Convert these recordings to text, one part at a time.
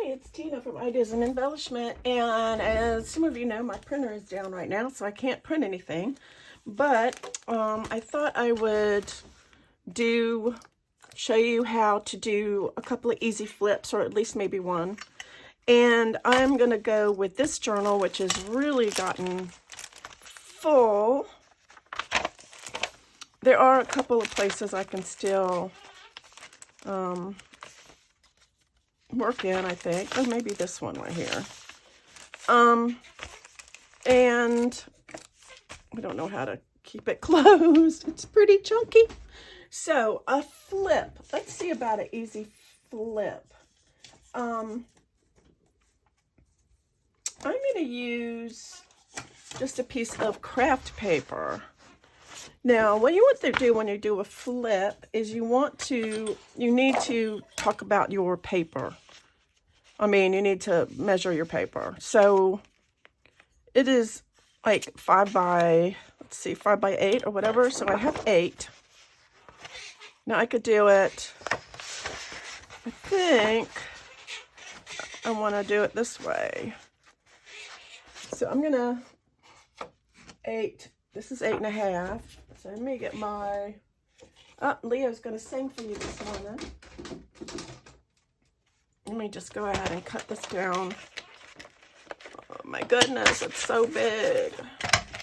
It's Tina from Ideas and Embellishment, and as some of you know, my printer is down right now, so I can't print anything, but I thought I would show you how to do a couple of easy flips, or at least maybe one, and I'm going to go with this journal, which has really gotten full. There are a couple of places I can still work in, I think. Or maybe this one right here. And I don't know how to keep it closed. It's pretty chunky. So a flip. Let's see about an easy flip. I'm going to use just a piece of craft paper. Now, what you want to do when you do a flip is you need to talk about your paper. I mean, you need to measure your paper. So it is like 5 by 8 or whatever. So I have 8. Now I could do it, I think I want to do it this way. So I'm going to 8. This is 8.5. So let me get my, Leo's going to sing for you this morning. Let me just go ahead and cut this down. Oh my goodness, it's so big.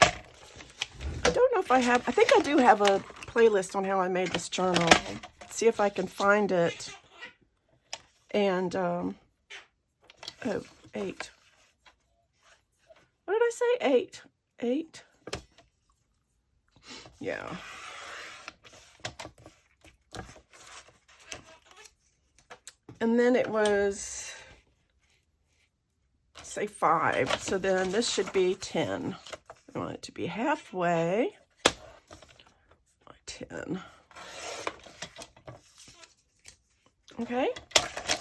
I don't know if I think I do have a playlist on how I made this journal. Let's see if I can find it. And, 8. What did I say? 8. 8. Yeah. And then it was, say 5. So then this should be 10. I want it to be halfway. 10. Okay.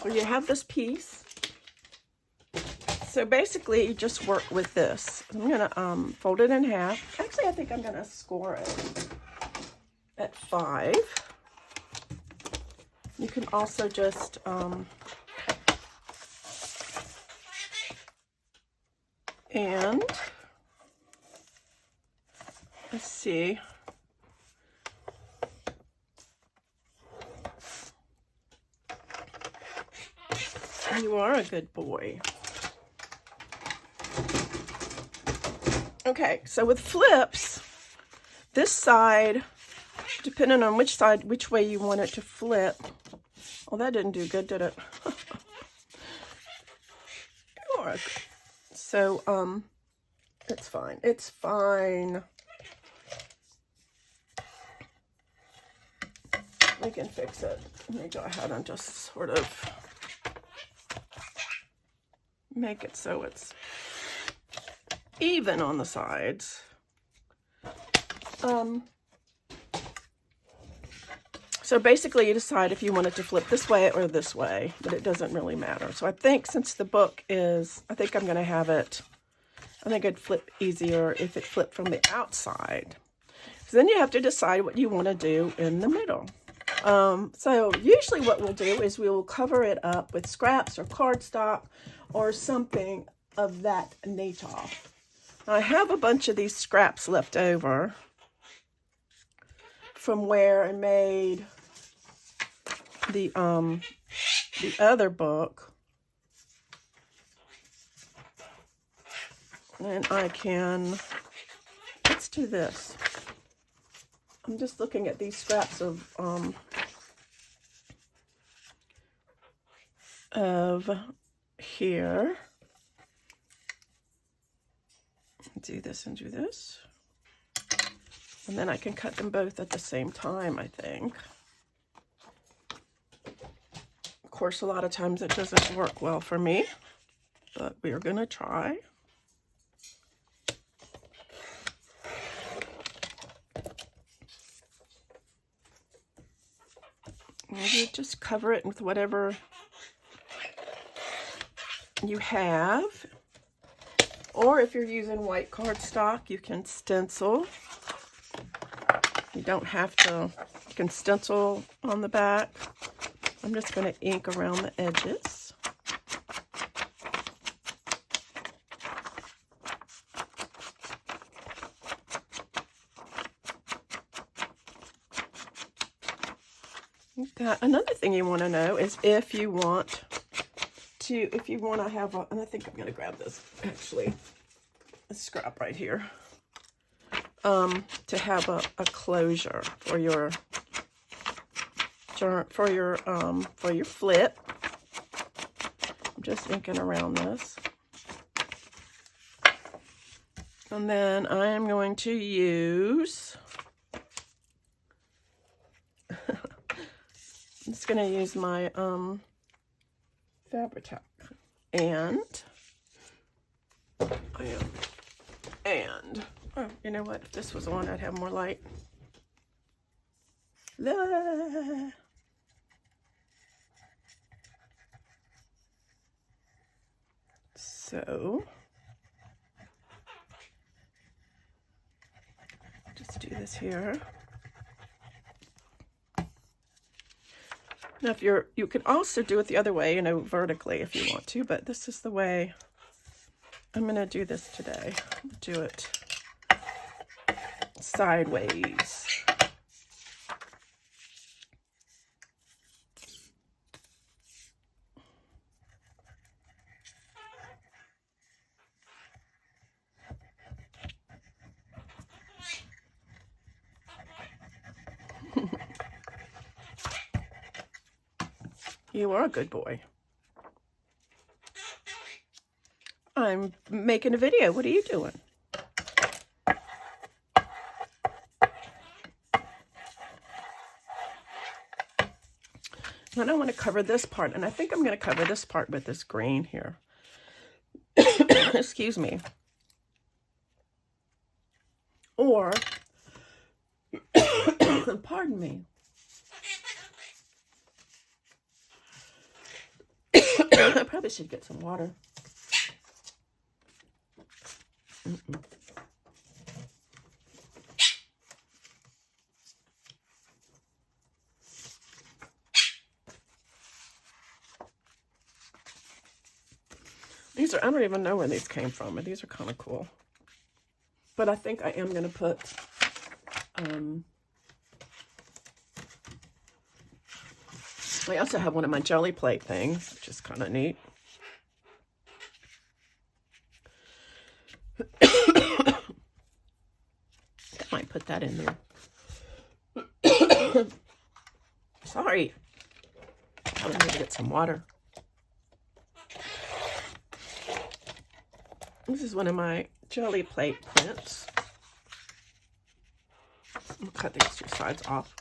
So you have this piece. So basically, you just work with this. I'm going to fold it in half. Actually, I think I'm going to score it at 5. You can also just and let's see. You are a good boy. Okay, so with flips, this side, depending on which way you want it to flip. Well, that didn't do good, did it? So, it's fine. It's fine. We can fix it. Let me go ahead and just sort of make it so it's even on the sides. So basically you decide if you want it to flip this way or this way, but it doesn't really matter. So I think since the book is, I think I'm going to have it, I think it'd flip easier if it flipped from the outside. So then you have to decide what you want to do in the middle. So usually what we'll do is we will cover it up with scraps or cardstock or something of that nature. I have a bunch of these scraps left over from where I made the other book. And I can, let's do this. I'm just looking at these scraps of here. Do this and do this. And then I can cut them both at the same time, I think. Of course, a lot of times it doesn't work well for me, but we are going to try. You just cover it with whatever you have. Or if you're using white cardstock, you can stencil. You don't have to, you can stencil on the back. I'm just going to ink around the edges. Another thing you want to know is if you want to have a, and I think I'm going to grab this, actually, a scrap right here, to have a closure for your flip. I'm just inking around this. And then I am going to use, I'm just going to use my Fabri-Tac, and oh, you know what? If this was on, I'd have more light. So just do this here. Now, if you could also do it the other way, vertically if you want to, but this is the way I'm going to do this today. Do it sideways. You are a good boy. I'm making a video. What are you doing? I don't want to cover this part, and I think I'm going to cover this part with this green here. Excuse me. Or, pardon me. I probably should get some water. These are, I don't even know where these came from, but these are kind of cool. But I think I am going to put, I also have one of my jelly plate things, which is kind of neat. I might put that in there. Sorry. I need to get some water. This is one of my jelly plate prints. I'll cut these two sides off.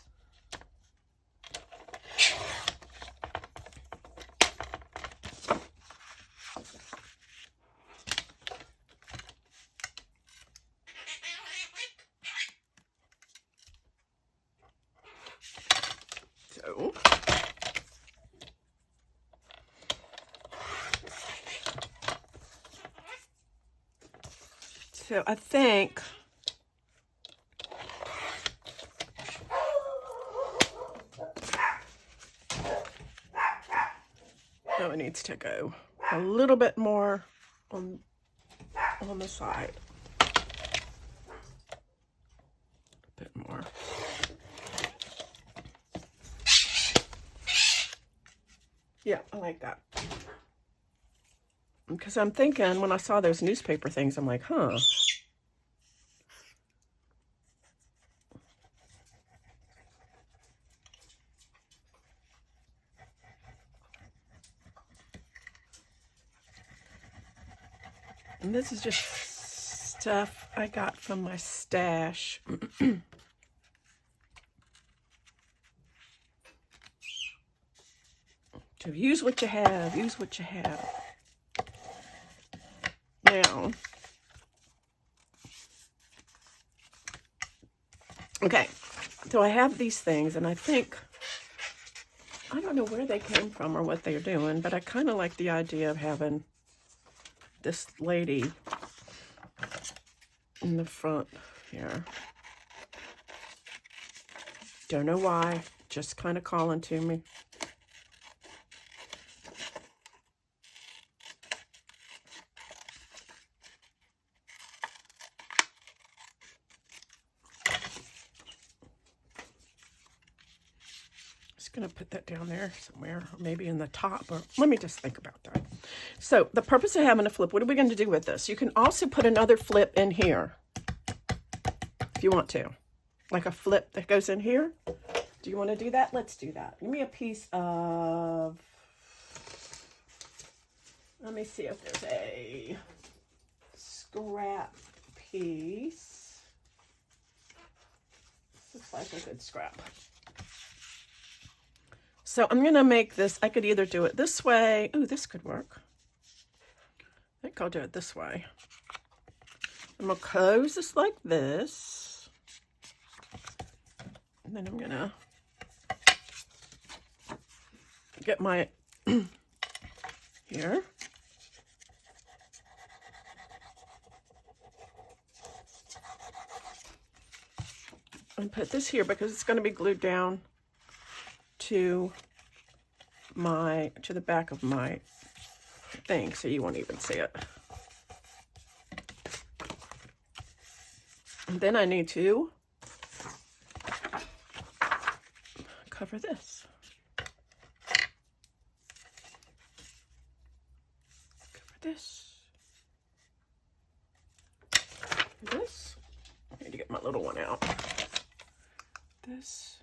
So I think it needs to go a little bit more on the side. A bit more. Yeah, I like that. Because I'm thinking, when I saw those newspaper things, I'm like, huh. And this is just stuff I got from my stash. So use what you have. Use what you have. Now, okay, so I have these things, and I think, I don't know where they came from or what they're doing, but I kind of like the idea of having this lady in the front here. Don't know why, just kind of calling to me. going to put that down there somewhere, or maybe in the top, or let me just think about that. So the purpose of having a flip, what are we going to do with this? You can also put another flip in here if you want to, like a flip that goes in here. Do you want to do that? Let's do that. Give me a piece of, let me see if there's a scrap piece. This looks like a good scrap. So I'm going to make this, I could either do it this way. Ooh, this could work. I think I'll do it this way. I'm going to close this like this. And then I'm going to get my, here. And put this here because it's going to be glued down to the back of my thing, so you won't even see it. And then I need to cover this. Cover this. This. I need to get my little one out. This.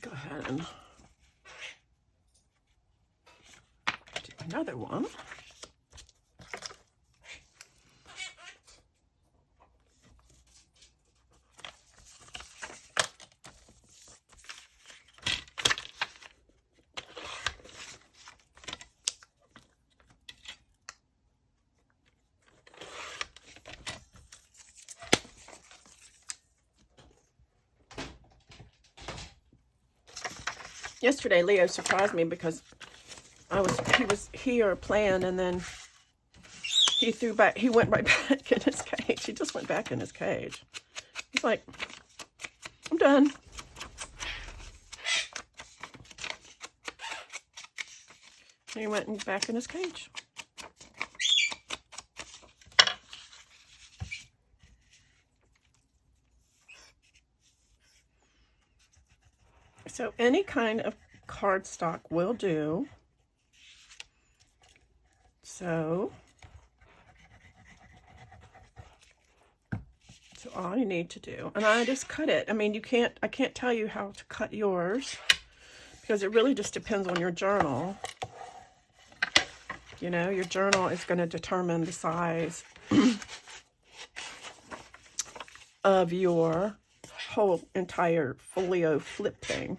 Go ahead and do another one. Yesterday, Leo surprised me because he was here playing, and then he went right back in his cage. He just went back in his cage. He's like, I'm done. And he went back in his cage. So any kind of cardstock will do. So all you need to do, and I just cut it. I mean, I can't tell you how to cut yours because it really just depends on your journal. You know, your journal is going to determine the size of your whole entire folio flip thing.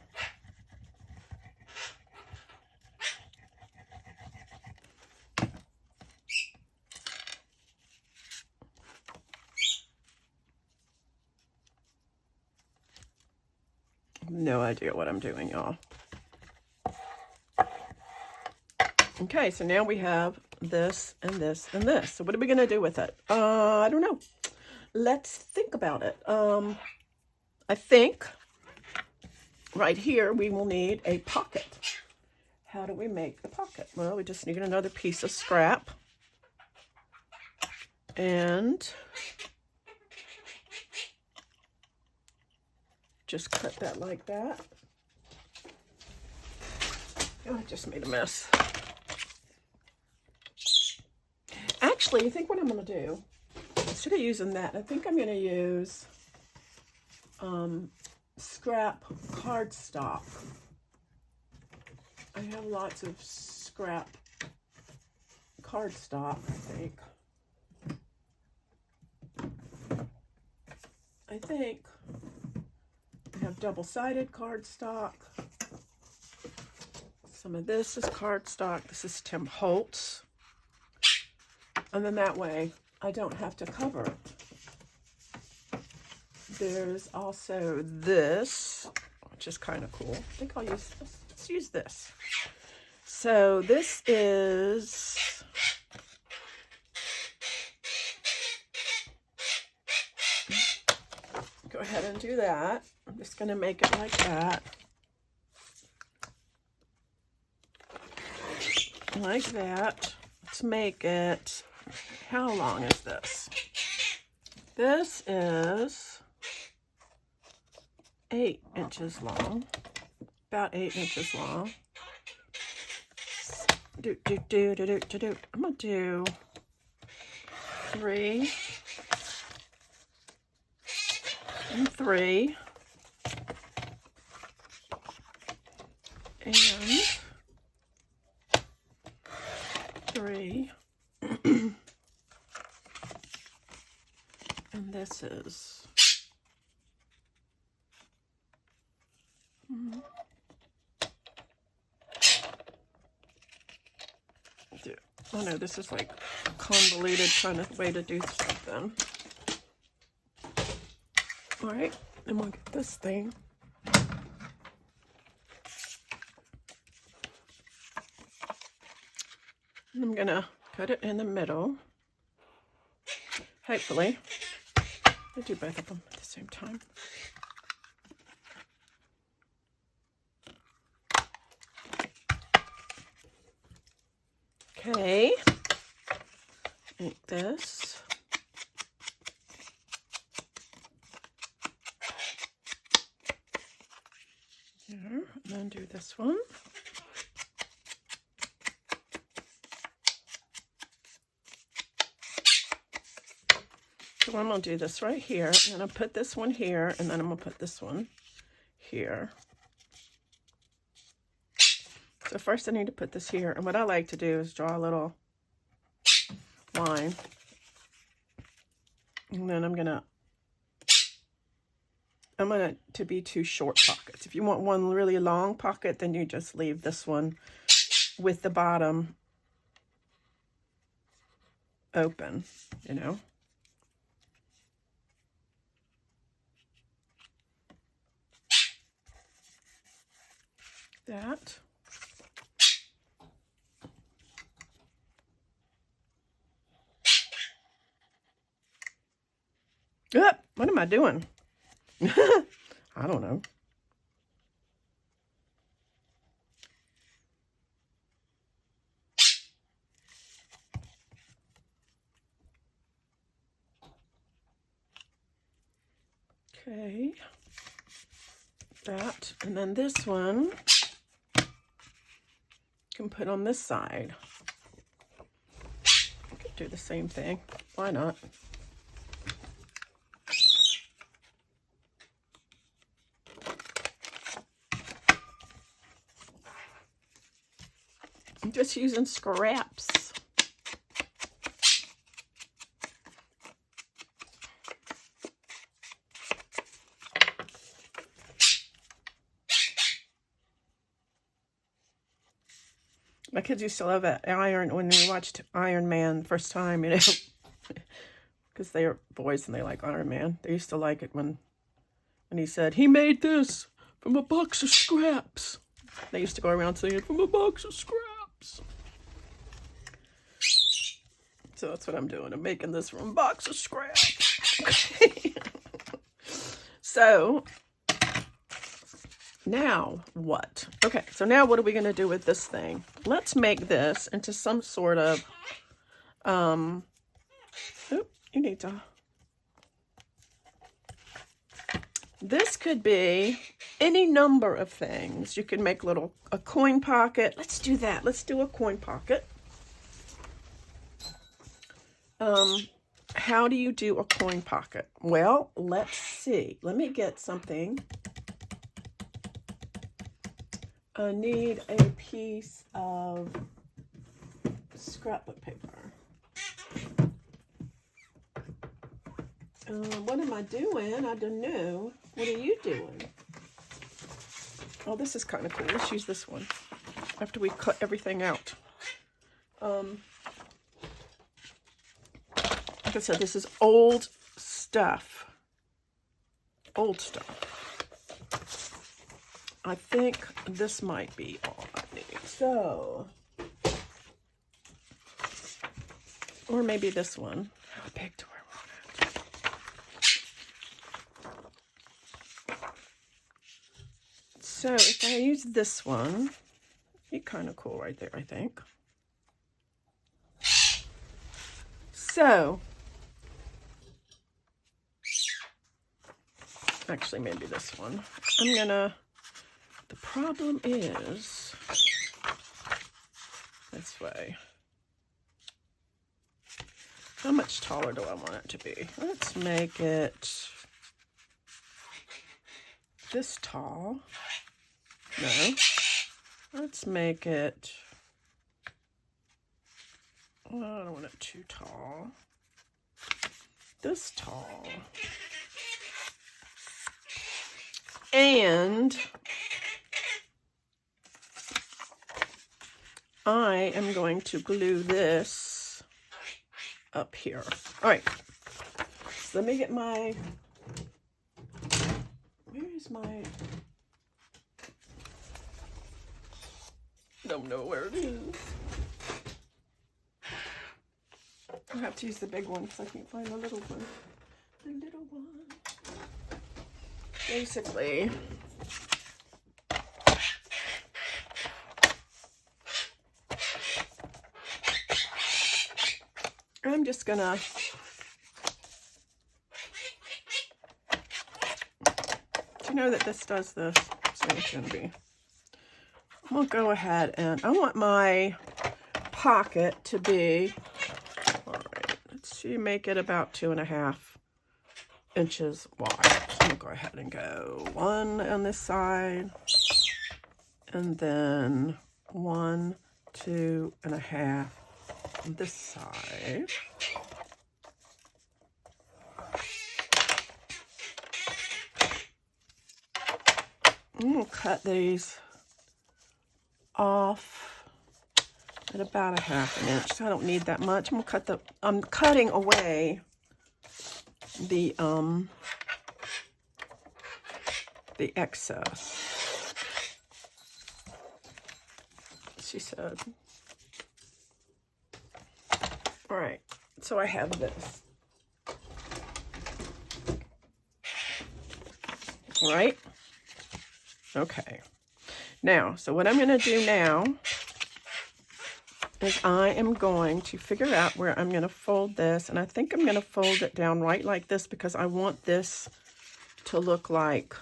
No idea what I'm doing, y'all. Okay, so now we have this and this and this. So what are we going to do with it? I don't know. Let's think about it. I think right here we will need a pocket. How do we make the pocket? Well, we just need another piece of scrap. And just cut that like that. Oh, I just made a mess. Actually, I think what I'm going to do, instead of using that, I think I'm going to use scrap cardstock. I have lots of scrap cardstock, I think I have double-sided cardstock. Some of this is cardstock. This is Tim Holtz. And then that way I don't have to cover it. There's also this, which is kind of cool. I think I'll use this. Let's use this. So this is go ahead and do that. I'm just going to make it like that. Like that. let's make it, how long is this? This is 8 inches long, about 8 inches long. I'm gonna do 3 and 3 and 3 and this is oh no, this is like a convoluted kind of way to do something. All right, I'm gonna get this thing. And I'm gonna put it in the middle. Hopefully, I do both of them at the same time. Okay, like this. Here, and then do this one. So I'm going to do this right here, and then I'll put this one here, and then I'm going to put this one here. So first I need to put this here, and what I like to do is draw a little line. And then I'm gonna to be 2 short pockets. If you want one really long pocket, then you just leave this one with the bottom open, you know. That. What am I doing? I don't know. Okay. That, and then this one you can put on this side. I could do the same thing. Why not? I'm just using scraps. My kids used to love that iron when we watched Iron Man the first time, you know, because they are boys and they like Iron Man. They used to like it when he said, he made this from a box of scraps. They used to go around saying, from a box of scraps. So that's what I'm doing. I'm making this from a box of scraps. Okay. So now what? Okay, so now what are we going to do with this thing? Let's make this into some sort of, you need to, this could be any number of things. You can make a coin pocket. Let's do that. Let's do a coin pocket. How do you do a coin pocket? Well, let's see. Let me get something. I need a piece of scrapbook paper. What am I doing? I don't know. What are you doing? Oh, this is kind of cool. Let's use this one after we cut everything out. Like I said, this is old stuff. Old stuff. I think this might be all I need. So, or maybe this one. How big do I want it? So if I use this one, it'd be kind of cool right there, I think. So, actually maybe this one. The problem is, this way. How much taller do I want it to be? Let's make it this tall. No. Let's make it, well, I don't want it too tall. This tall. And I am going to glue this up here. All right, so let me get my, where is my, don't know where it is. I'll have to use the big one because I can't find the little one. The little one. Basically, I'm just gonna you know that this does this, so it's gonna be, I'm gonna go ahead and I want my pocket to be, all right, let's see, make it about 2.5 inches wide. So I'm gonna go ahead and go 1 on this side, and then 1, 2.5 on this side. I'm gonna cut these off at about 1/2 inch. So I don't need that much. I'm cutting away the excess. She said. All right, so I have this. All right. Okay. Now, so what I'm going to do now is I am going to figure out where I'm going to fold this, and I think I'm going to fold it down right like this because I want this to look like,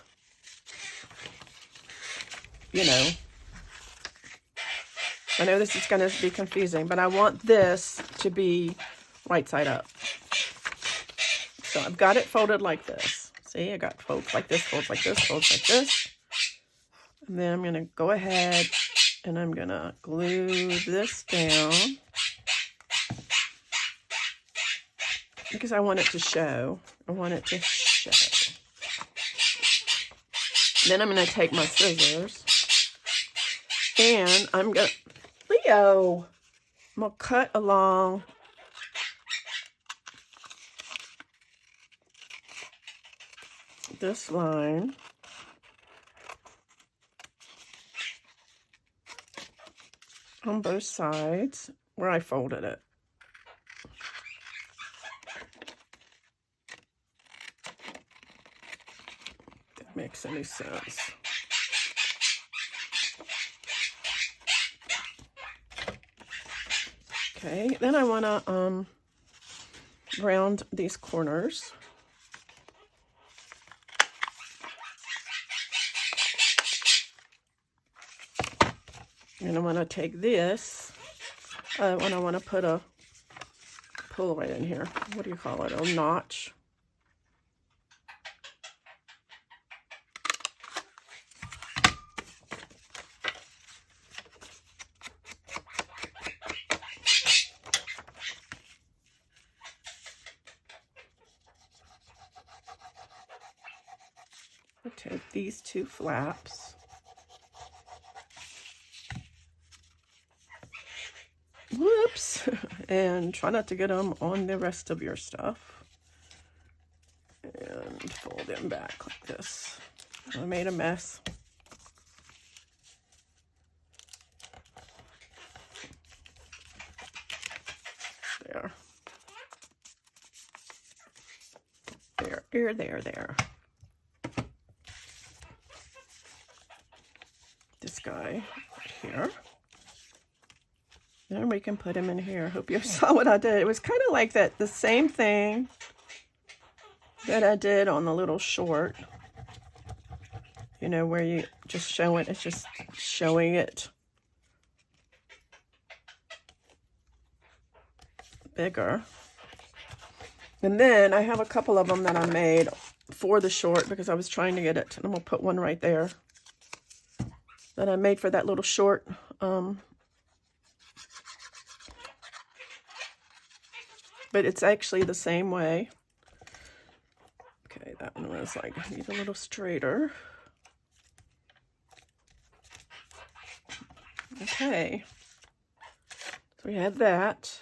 you know, I know this is going to be confusing, but I want this to be right side up. So I've got it folded like this. See, I got folds like this, folds like this, folds like this. And then I'm going to go ahead and I'm going to glue this down because I want it to show. I want it to show. Then I'm going to take my scissors and I'm going to, Leo, I'm going to cut along this line. On both sides where I folded it. If that makes any sense. Okay, then I want to round these corners. And I'm going to take this, and I want to put a pull right in here. What do you call it? A notch. I'll take these two flaps. Whoops, and try not to get them on the rest of your stuff. And fold them back like this. I made a mess. There. There. This guy right here. And we can put him in here. Hope you saw what I did. It was kind of like that, the same thing that I did on the little short. You know, where you just show it, it's just showing it bigger. And then I have a couple of them that I made for the short because I was trying to get it. And I'm going to put one right there that I made for that little short. But it's actually the same way. Okay, that one was like, I need a little straighter. Okay, so we have that.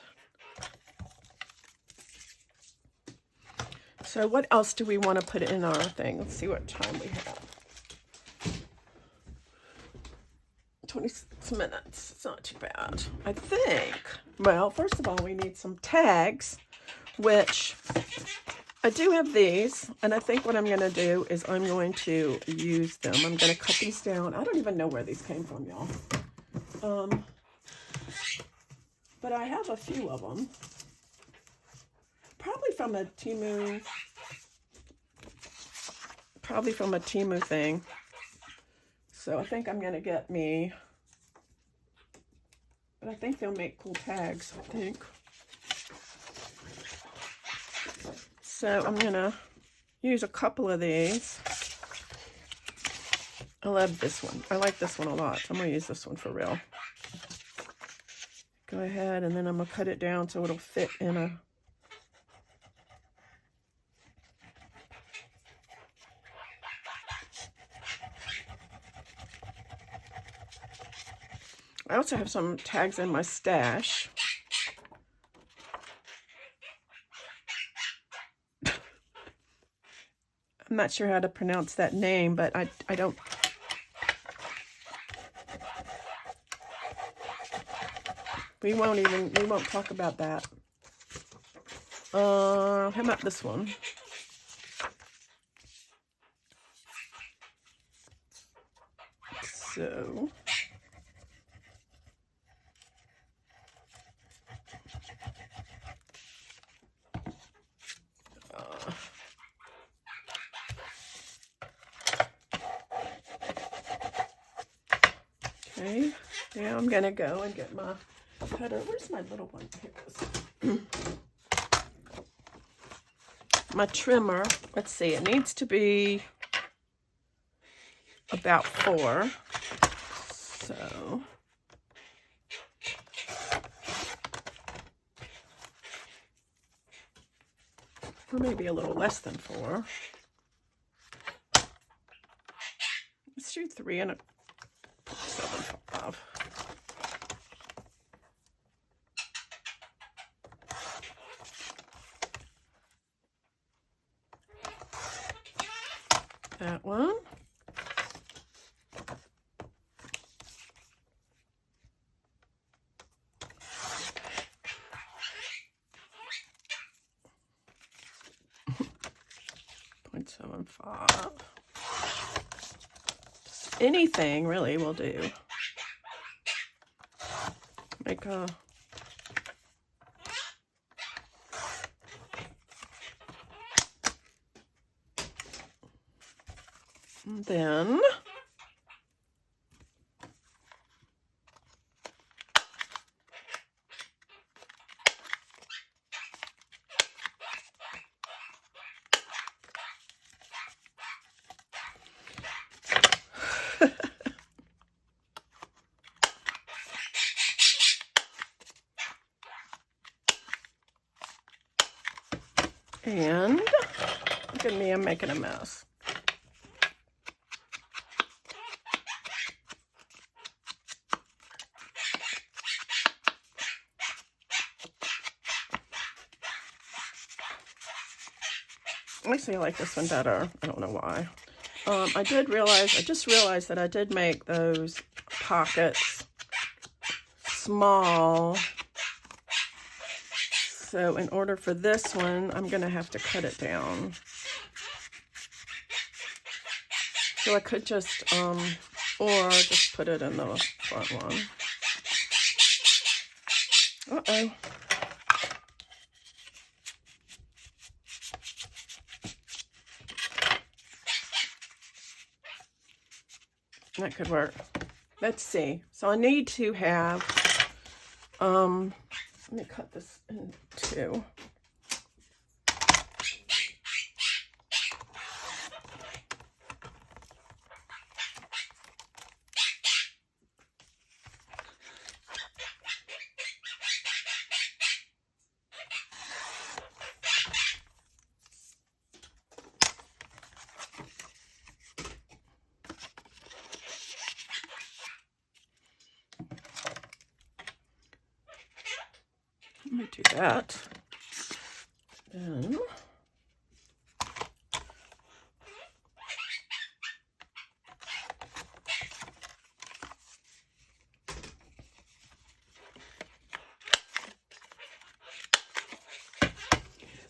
So what else do we want to put in our thing? Let's see what time we have. 26 minutes. It's not too bad. I think, well, first of all, we need some tags, which I do have these. And I think what I'm going to do is I'm going to use them. I'm going to cut these down. I don't even know where these came from, y'all. But I have a few of them. Probably from a Temu thing. So I think I'm going to get me, but I think they'll make cool tags, I think. So I'm going to use a couple of these. I love this one. I like this one a lot. I'm going to use this one for real. Go ahead, and then I'm going to cut it down so it'll fit in a... I also have some tags in my stash. I'm not sure how to pronounce that name, but I don't... We won't talk about that. How about this one? So... Okay, now I'm gonna go and get my cutter. Where's my little one? Here it goes. My trimmer. Let's see, it needs to be about 4. So or maybe a little less than 4. Let's do 3 and a 7/5. That one. .75. Just anything really will do. Make a and then and look at me, I'm making a mess. Actually, I like this one better. I don't know why. I just realized that I did make those pockets small. So in order for this one, I'm going to have to cut it down. So I could just, or just put it in the front one. Uh-oh. That could work. Let's see. So I need to have, let me cut this in two. Let me do that. Then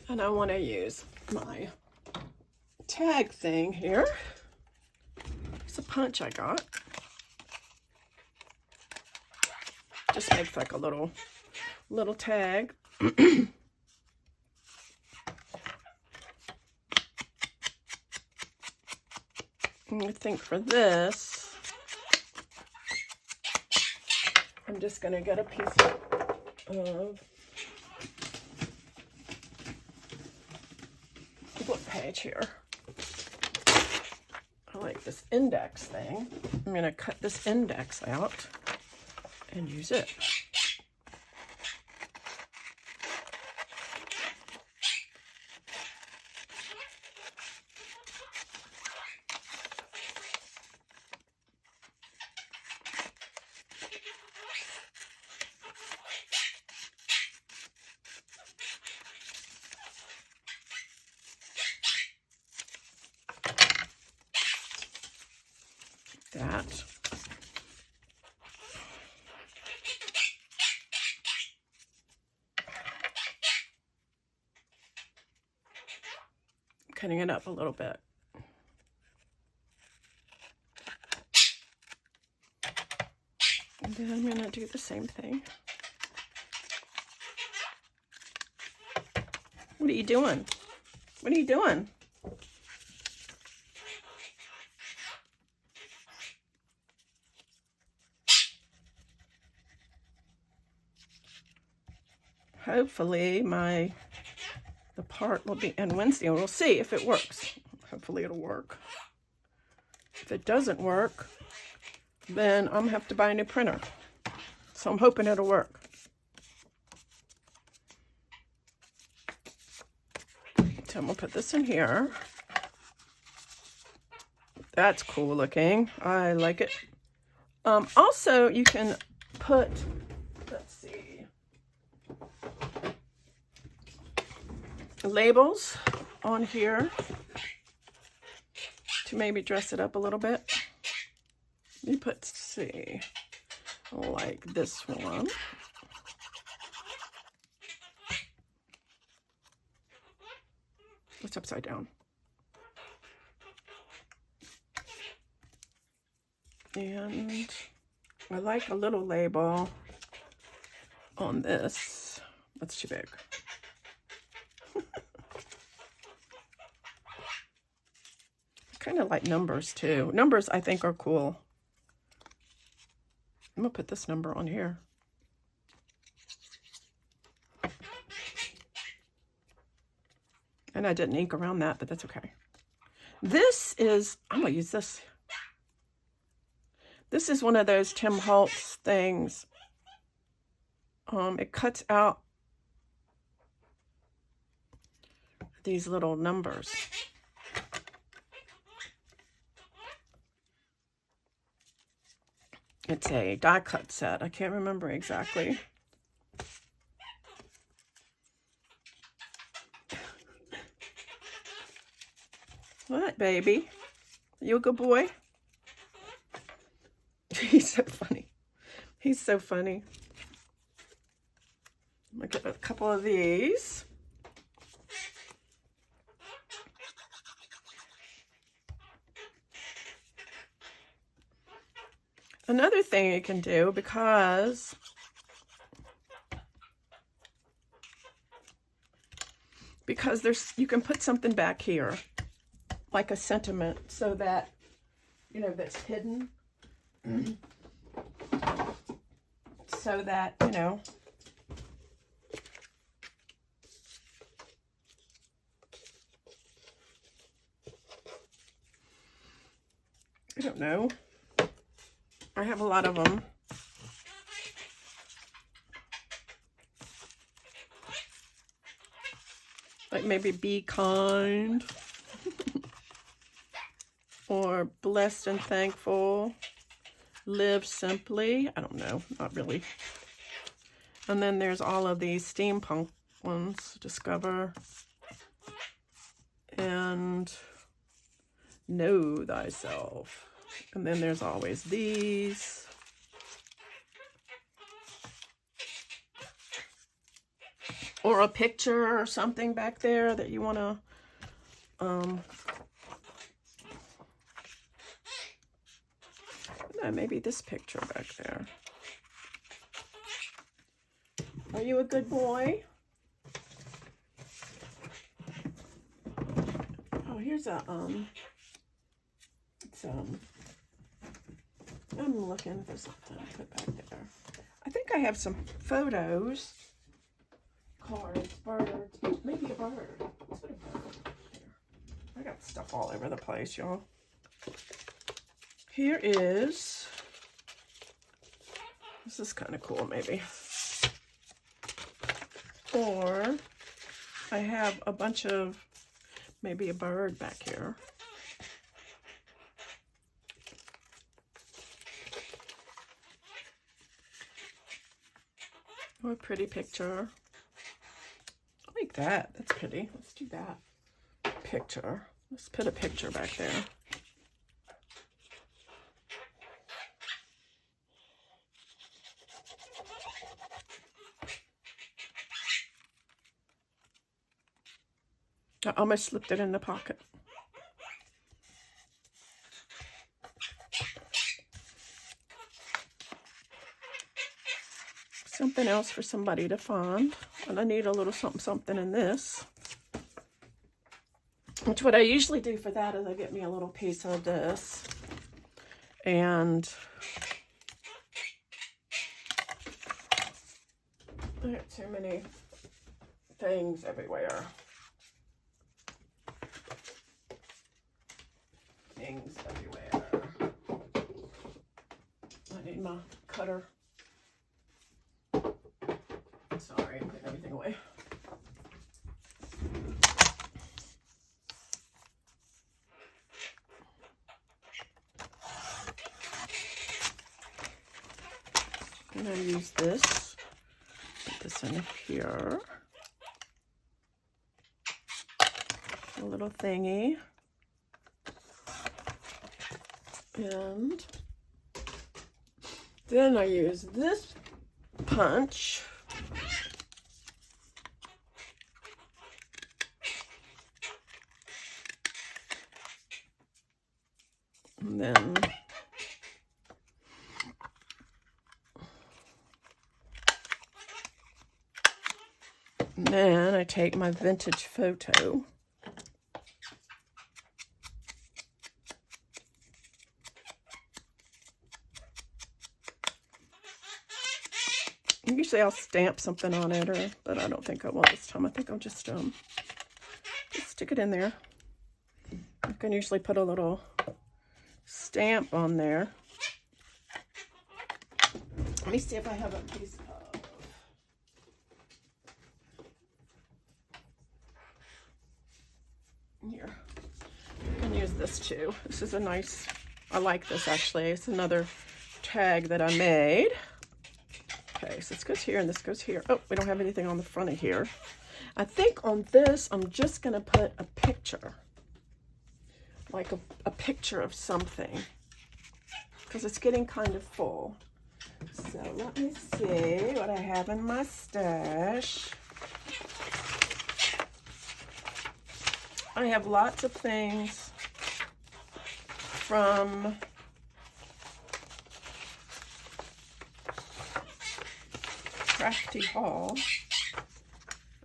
and I want to use my tag thing here. It's a punch I got. Just makes like a little tag. And I think for this, I'm just going to get a piece of book page here. I like this index thing. I'm going to cut this index out and use it. That. Cutting it up a little bit. And then I'm going to do the same thing. What are you doing? What are you doing? Hopefully the part will be in Wednesday, and we'll see if it works. Hopefully it'll work. If it doesn't work, then I'm gonna have to buy a new printer. So I'm hoping it'll work. So I'm gonna put this in here. That's cool looking. I like it. Also, you can put, let's see, labels on here to maybe dress it up a little bit. Let me put, see, like this one. It's upside down. And I like a little label on this. That's too big. Kind of like numbers too. Numbers I think are cool. I'm gonna put this number on here. And I didn't ink around that, but that's okay. This is, I'm gonna use this. This is one of those Tim Holtz things. It cuts out these little numbers. It's a die cut set. I can't remember exactly. What, baby? You a good boy? He's so funny. He's so funny. I'm gonna get a couple of these. Another thing you can do, because because you can put something back here, like a sentiment, so that, you know, that's hidden. So that, you know, I don't know. I have a lot of them. Like maybe be kind. Or blessed and thankful. Live simply. I don't know. Not really. And then there's all of these steampunk ones. Discover. And know thyself. And then there's always these. Or a picture or something back there that you want to, maybe this picture back there. Are you a good boy? Oh, here's a, it's, I'm looking for something to put back there. I think I have some photos, cards, birds, maybe a bird. Let's put a bird here. I got stuff all over the place, y'all. Here is, this is kind of cool, maybe. Or I have a bunch of, maybe a bird back here. Oh, a pretty picture. I like that. That's pretty. Let's do that. Picture. Let's put a picture back there. I almost slipped it in the pocket. Something else for somebody to find. And I need a little something something in this. Which what I usually do for that is I get me a little piece of this. And I have too many things everywhere. Things everywhere. I need my cutter. Sorry, I'm putting everything away. I'm going to use this. Put this in here. A little thingy. And then I use this punch. And then I take my vintage photo. Usually I'll stamp something on it, but I don't think I will this time. I think I'll just stick it in there. You can usually put a little stamp on there. Let me see if I have a piece of... Here. You can use this too. This is a nice... I like this actually. It's another tag that I made. Okay, so this goes here and this goes here. Oh, we don't have anything on the front of here. I think on this, I'm just going to put a picture. Like a picture of something. Because it's getting kind of full. So let me see what I have in my stash. I have lots of things from Crafty Haul.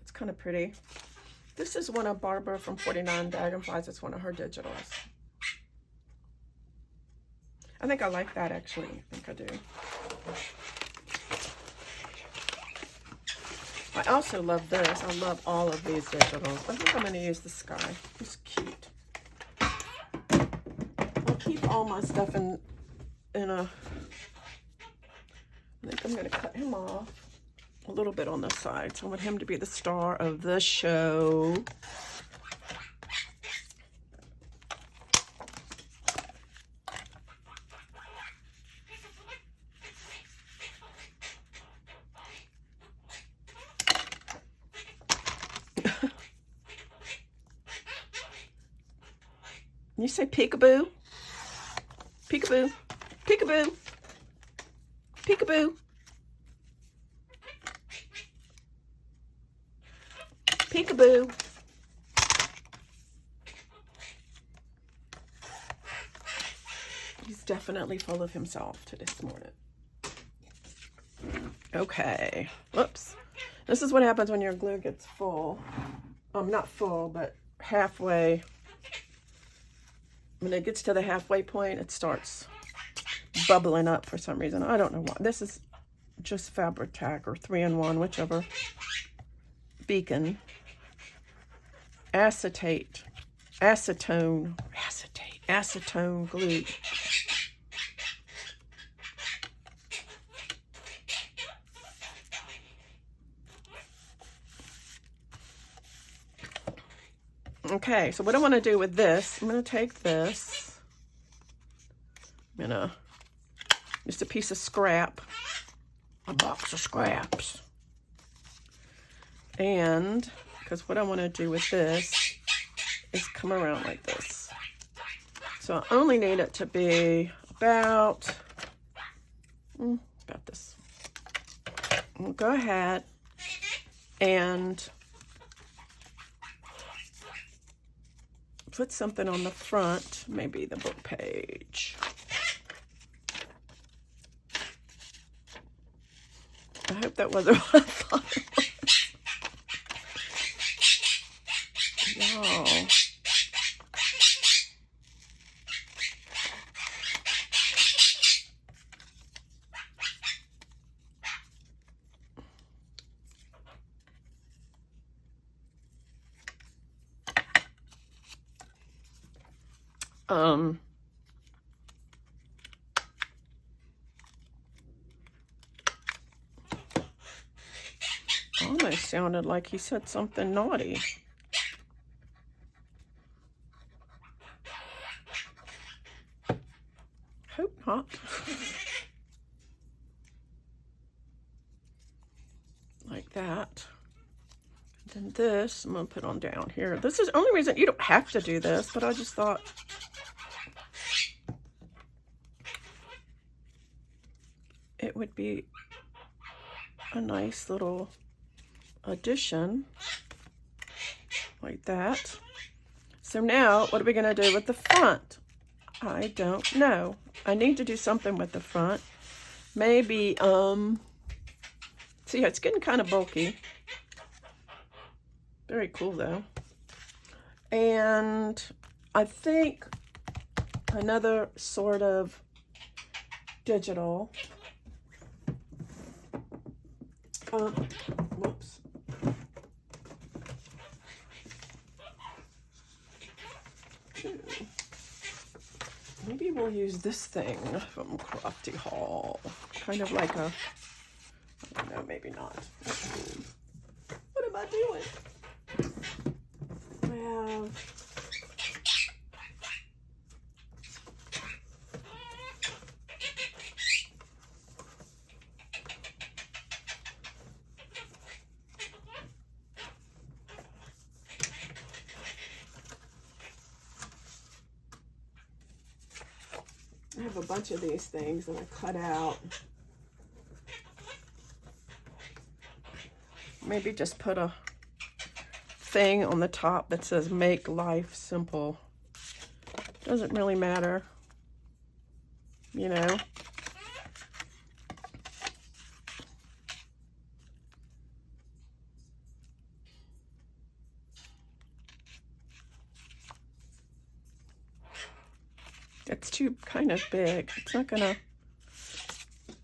It's kind of pretty. This is one of Barbara from 49 Dragonflies. It's one of her digitals. I think I like that, actually. I think I do. I also love this. I love all of these digitals. I think I'm going to use the Sky. It's cute. I'll keep all my stuff in a... I think I'm going to cut him off a little bit on the side. So I want him to be the star of the show. You say peekaboo? Peekaboo. Peekaboo. Peekaboo. Peekaboo. He's definitely full of himself to this morning. Okay. Whoops. This is what happens when your glue gets full. Not full, but halfway. When it gets to the halfway point, it starts bubbling up for some reason. I don't know why. This is just Fabri-Tac or 3-in-1, whichever. Beacon. Acetate. Acetone. Acetate. Acetone glue. Okay, so what I want to do with this, I'm going to take this, I'm going to, just a piece of scrap, a box of scraps, and, because what I want to do with this is come around like this. So I only need it to be about this. We'll go ahead and put something on the front, maybe the book page. I hope that wasn't what I thought it was. Wow. Almost sounded like he said something naughty. Hope not. Like that. And then this, I'm going to put on down here. This is the only reason, you don't have to do this, but I just thought it would be a nice little addition, like that. So now, what are we going to do with the front? I don't know. I need to do something with the front. Maybe, see, it's getting kind of bulky. Very cool, though. And I think another sort of digital. Whoops. Maybe we'll use this thing from Crafty Hall. Kind of like a, I don't know, maybe not. What am I doing? Well, I have a bunch of these things that I cut out. Maybe just put a thing on the top that says "Make Life Simple." Doesn't really matter, you know. It's too kind of big. It's not gonna,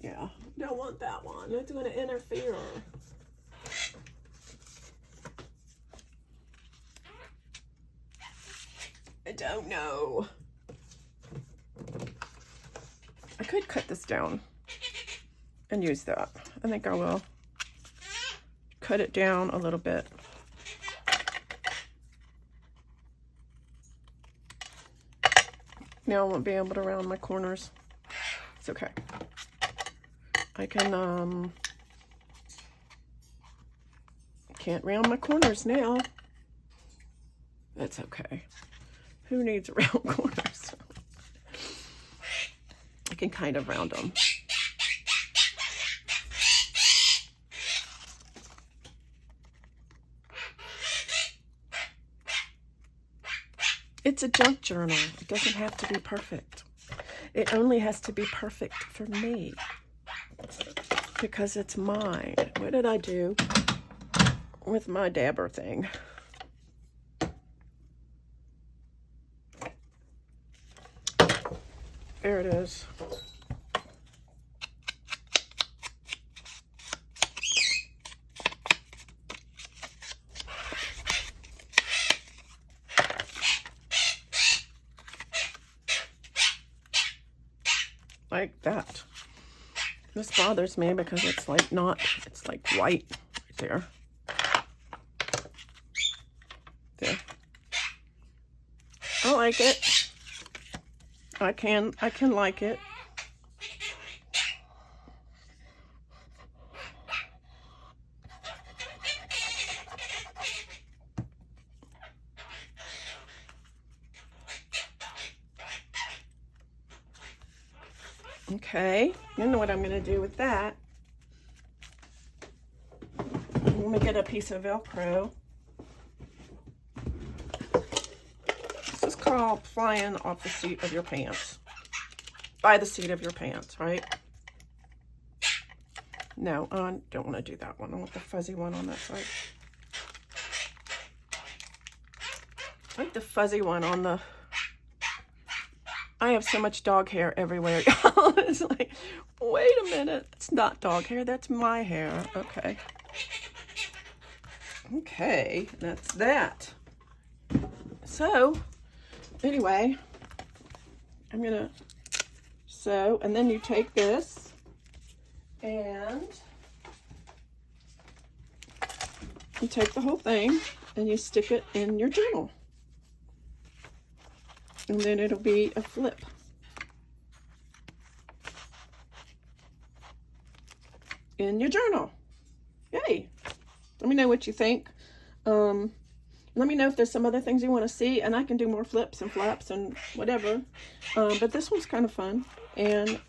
yeah, don't want that one. It's gonna interfere. I don't know. I could cut this down and use that. I think I will cut it down a little bit. Now I won't be able to round my corners. It's okay. I can, can't round my corners now. That's okay. Who needs round corners? I can kind of round them. It's a junk journal. It doesn't have to be perfect. It only has to be perfect for me because it's mine. What did I do with my dabber thing? There it is. Like that. This bothers me because it's like not, it's like white right there. There. I like it. I can like it. Okay, you know what I'm going to do with that. I'm going to get a piece of Velcro. This is called flying off the seat of your pants. By the seat of your pants, right? No, I don't want to do that one. I want the fuzzy one on that side. I like the fuzzy one on the... I have so much dog hair everywhere. It's like, wait a minute. It's not dog hair. That's my hair. Okay. Okay. That's that. So, anyway, I'm going to sew. And then you take this and you take the whole thing and you stick it in your journal. And then it'll be a flip. In your journal. Yay. Let me know what you think. Let me know if there's some other things you want to see, and I can do more flips and flaps and whatever. But this one's kind of fun. And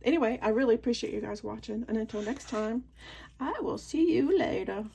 anyway, I really appreciate you guys watching. And until next time, I will see you later.